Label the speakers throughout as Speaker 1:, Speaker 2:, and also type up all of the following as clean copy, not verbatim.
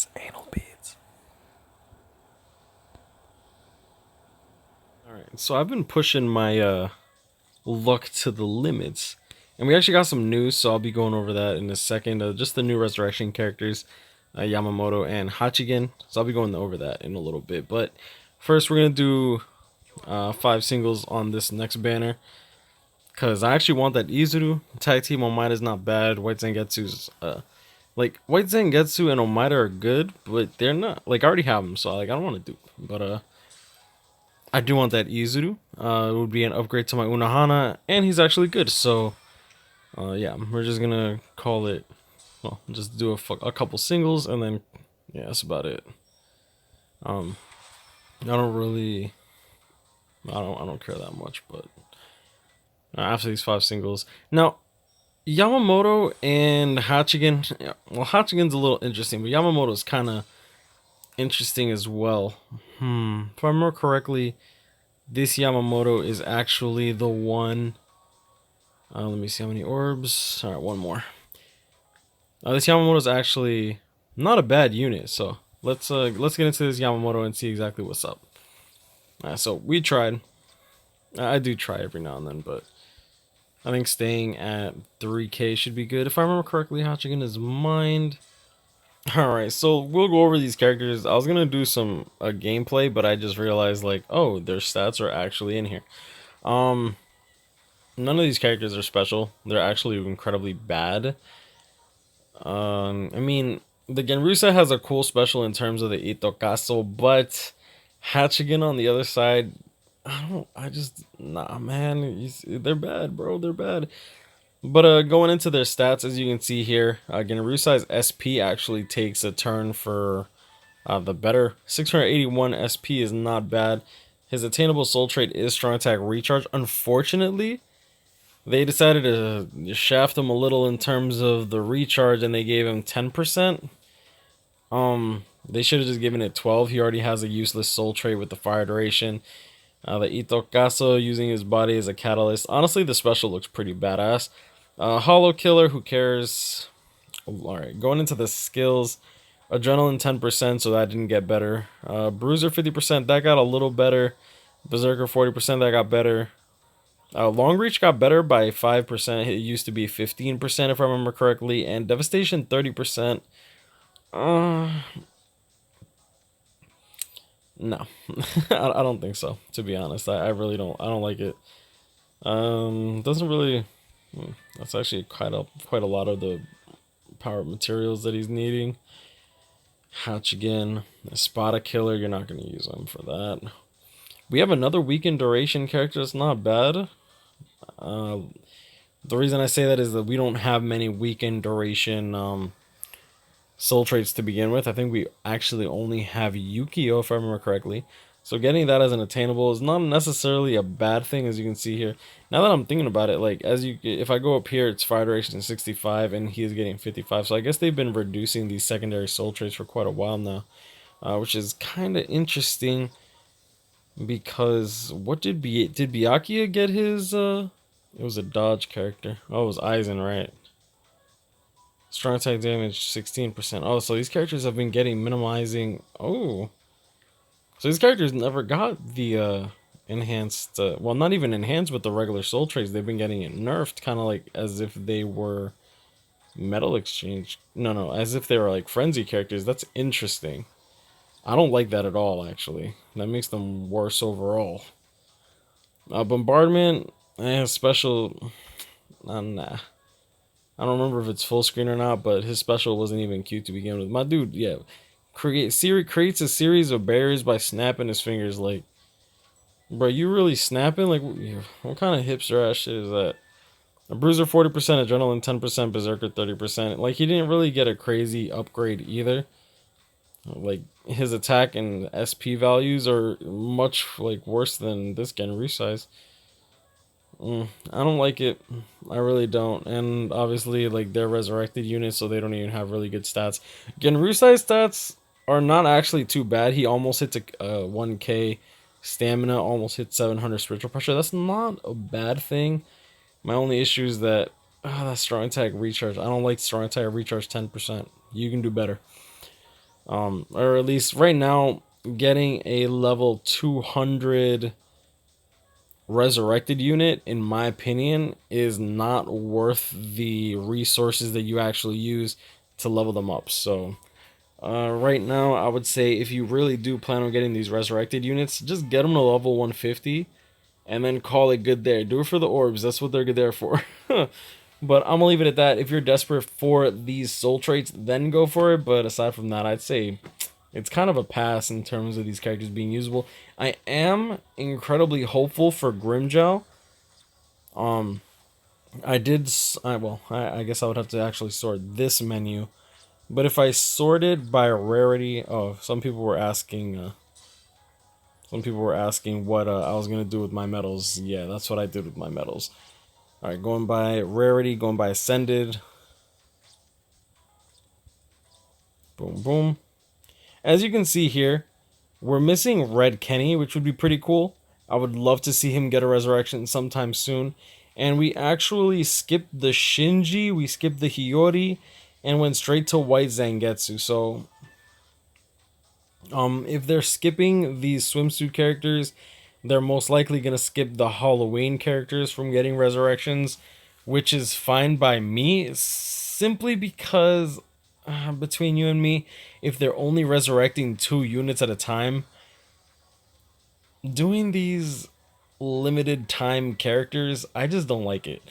Speaker 1: beads, anal beads. Alright, so I've been pushing my luck to the limits. And we actually got some news, so I'll be going over that in a second. Just the new resurrection characters, Yamamoto and Hachigen. So I'll be going over that in a little bit. But first, we're going to do 5 singles on this next banner. Because I actually want that Izuru. Tag team Omaida is not bad. White Zangetsu's, like, White Zangetsu and Omaida are good, but they're not, like, I already have them, so, like, I don't want to do them. But, I do want that Izuru. It would be an upgrade to my Unahana, and he's actually good, so, yeah, we're just gonna call it, well, just do a couple singles, and then, yeah, that's about it. I don't really, I don't care that much, but after these 5 singles. Now, Yamamoto and Hachigen, yeah, well, Hachigen's a little interesting, but Yamamoto's kind of interesting as well. If I remember correctly, this Yamamoto is actually the one. Let me see how many orbs. All right, one more. This Yamamoto is actually not a bad unit, so let's get into this Yamamoto and see exactly what's up. So we tried. I do try every now and then, but I think staying at 3K should be good. If I remember correctly, Hachigen is mined. Alright, so we'll go over these characters. I was gonna do some gameplay, but I just realized, like, oh, their stats are actually in here. None of these characters are special. They're actually incredibly bad. I mean, the Genryusa has a cool special in terms of the Itokaso, but Hachigen on the other side, nah, man, they're bad, bro, they're bad. But going into their stats, as you can see here, Genryusa's SP actually takes a turn for the better. 681 SP is not bad. His attainable soul trait is strong attack recharge. Unfortunately, they decided to shaft him a little in terms of the recharge, and they gave him 10%. They should have just given it 12. He already has a useless soul trait with the fire duration. The Itokaso using his body as a catalyst. Honestly, the special looks pretty badass. Hollow Killer, who cares? Alright, going into the skills. Adrenaline 10%, so that didn't get better. Bruiser 50%, that got a little better. Berserker 40%, that got better. Long Reach got better by 5%. It used to be 15% if I remember correctly. And Devastation 30%. No. I don't think so, to be honest. I really don't. I don't like it. Doesn't really... That's actually quite a lot of the power materials that he's needing. Hachigen, Espada Killer, you're not going to use him for that. We have another weakened duration character that's not bad. The reason I say that is that we don't have many weakened duration soul traits to begin with. I think we actually only have Yukio, if I remember correctly. So getting that as an attainable is not necessarily a bad thing, as you can see here. Now that I'm thinking about it, like, if I go up here, it's fire duration 65, and he is getting 55. So I guess they've been reducing these secondary soul traits for quite a while now, which is kind of interesting. Because what did Byakuya get his? It was a dodge character. Oh, it was Aizen, right? Strong attack damage 16%. Oh, so these characters have been getting minimizing. Oh. So these characters never got the enhanced, well, not even enhanced with the regular soul traits. They've been getting it nerfed, kind of like as if they were metal exchange. No, as if they were like frenzy characters. That's interesting. I don't like that at all, actually. That makes them worse overall. Bombardment, special, nah. I don't remember if it's full screen or not, but his special wasn't even cute to begin with. My dude, yeah, creates a series of barriers by snapping his fingers. Like, bro, you really snapping? Like, what kind of hipster ass shit is that? A bruiser 40%, adrenaline 10%, berserker 30%. Like, he didn't really get a crazy upgrade either. Like, his attack and SP values are much like worse than this Genryusa's. I don't like it. I really don't. And obviously, like, they're resurrected units, so they don't even have really good stats. Genryusa's stats are not actually too bad. He almost hits a 1k stamina, almost hit 700 spiritual pressure. That's not a bad thing. My only issue is that that strong attack recharge. I don't like strong attack recharge 10%. You can do better. Or at least right now, getting a level 200 resurrected unit, in my opinion, is not worth the resources that you actually use to level them up. So right now, I would say if you really do plan on getting these resurrected units, just get them to level 150 and then call it good there. Do it for the orbs. That's what they're there for. But I'm gonna leave it at that. If you're desperate for these soul traits, then go for it. But aside from that, I'd say it's kind of a pass in terms of these characters being usable. I am incredibly hopeful for Grimjow. Um, I guess I would have to actually sort this menu. But if I sorted by rarity, oh, some people were asking. Some people were asking what I was gonna do with my medals. Yeah, that's what I did with my medals. All right, going by rarity, going by ascended. Boom, boom. As you can see here, we're missing Red Kenny, which would be pretty cool. I would love to see him get a resurrection sometime soon. And we actually skipped the Shinji, we skipped the Hiyori, and went straight to White Zangetsu. So, if they're skipping these swimsuit characters, they're most likely going to skip the Halloween characters from getting resurrections, which is fine by me, simply because between you and me, if they're only resurrecting 2 units at a time, doing these limited time characters, I just don't like it.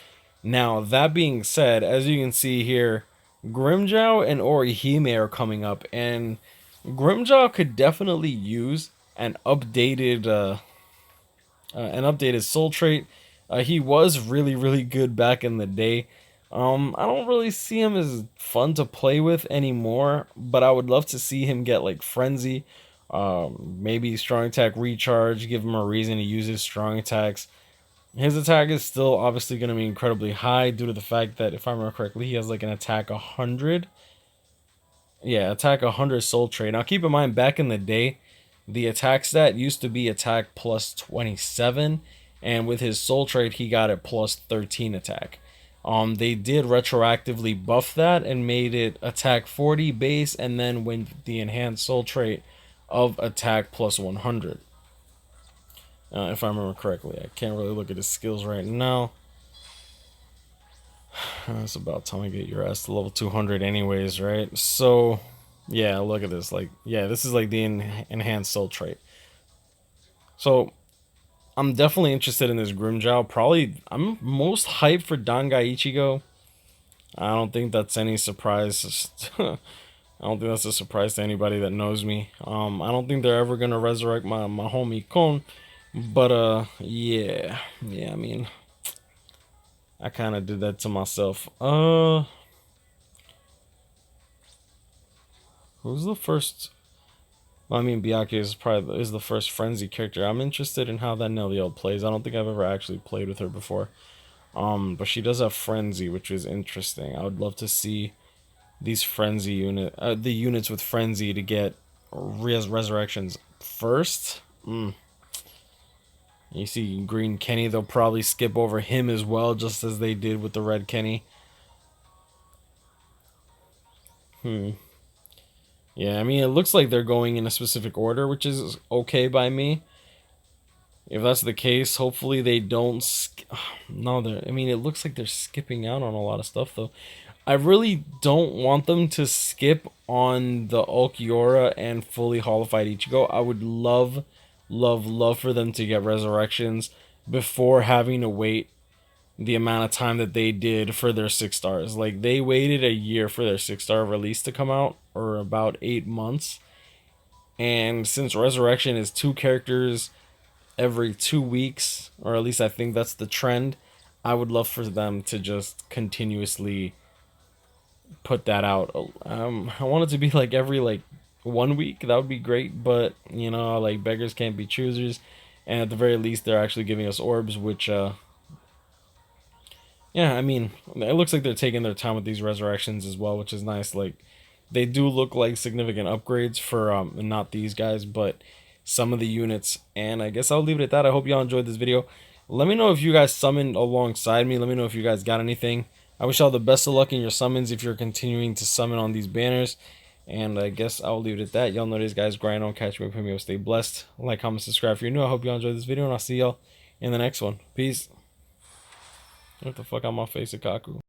Speaker 1: Now, that being said, as you can see here, Grimjow and Orihime are coming up, and Grimjow could definitely use an updated soul trait. He was really, really good back in the day. I don't really see him as fun to play with anymore, but I would love to see him get like Frenzy, maybe Strong Attack Recharge, give him a reason to use his Strong Attacks. His attack is still obviously going to be incredibly high due to the fact that, if I remember correctly, he has like an attack 100. Yeah, attack 100 soul trait. Now keep in mind, back in the day, the attack stat used to be attack plus 27, and with his soul trait, he got it plus 13 attack. They did retroactively buff that and made it attack 40 base, and then with the enhanced soul trait of attack plus 100. If I remember correctly, I can't really look at his skills right now. It's about time to get your ass to level 200 anyways, right? So, yeah, look at this. Like, yeah, this is like the enhanced soul trait. So, I'm definitely interested in this Grimjow. Probably, I'm most hyped for Dangai Ichigo. I don't think that's any surprise. I don't think that's a surprise to anybody that knows me. I don't think they're ever gonna resurrect my homie Kon. But, yeah. I mean, I kind of did that to myself. Who's the first? Well, I mean, Byakuya is the first Frenzy character. I'm interested in how that Nelio plays. I don't think I've ever actually played with her before. But she does have Frenzy, which is interesting. I would love to see these the units with Frenzy to get resurrections first. You see Green Kenny, they'll probably skip over him as well, just as they did with the Red Kenny. Yeah, I mean, it looks like they're going in a specific order, which is okay by me. If that's the case, hopefully they don't... No, I mean, it looks like they're skipping out on a lot of stuff, though. I really don't want them to skip on the Ulquiorra and fully holified Ichigo. I would love for them to get resurrections before having to wait the amount of time that they did for their 6 stars. Like, they waited a year for their 6-star release to come out, or about 8 months. And since resurrection is 2 characters every 2 weeks, or at least I think that's the trend, I would love for them to just continuously put that out. I want it to be like every 1 week. That would be great, but you know, like, beggars can't be choosers, and at the very least they're actually giving us orbs, which yeah, I mean, it looks like they're taking their time with these resurrections as well, which is nice. Like, they do look like significant upgrades for not these guys, but some of the units. And I guess I'll leave it at that. I hope y'all enjoyed this video. Let me know if you guys summoned alongside me. Let me know if you guys got anything. I wish y'all the best of luck in your summons if you're continuing to summon on these banners. And I guess I'll leave it at that. Y'all know these guys grind on, catch me, put me up, stay blessed. Like, comment, subscribe if you're new. I hope y'all enjoyed this video, and I'll see y'all in the next one. Peace. What the fuck on my face, Akaku?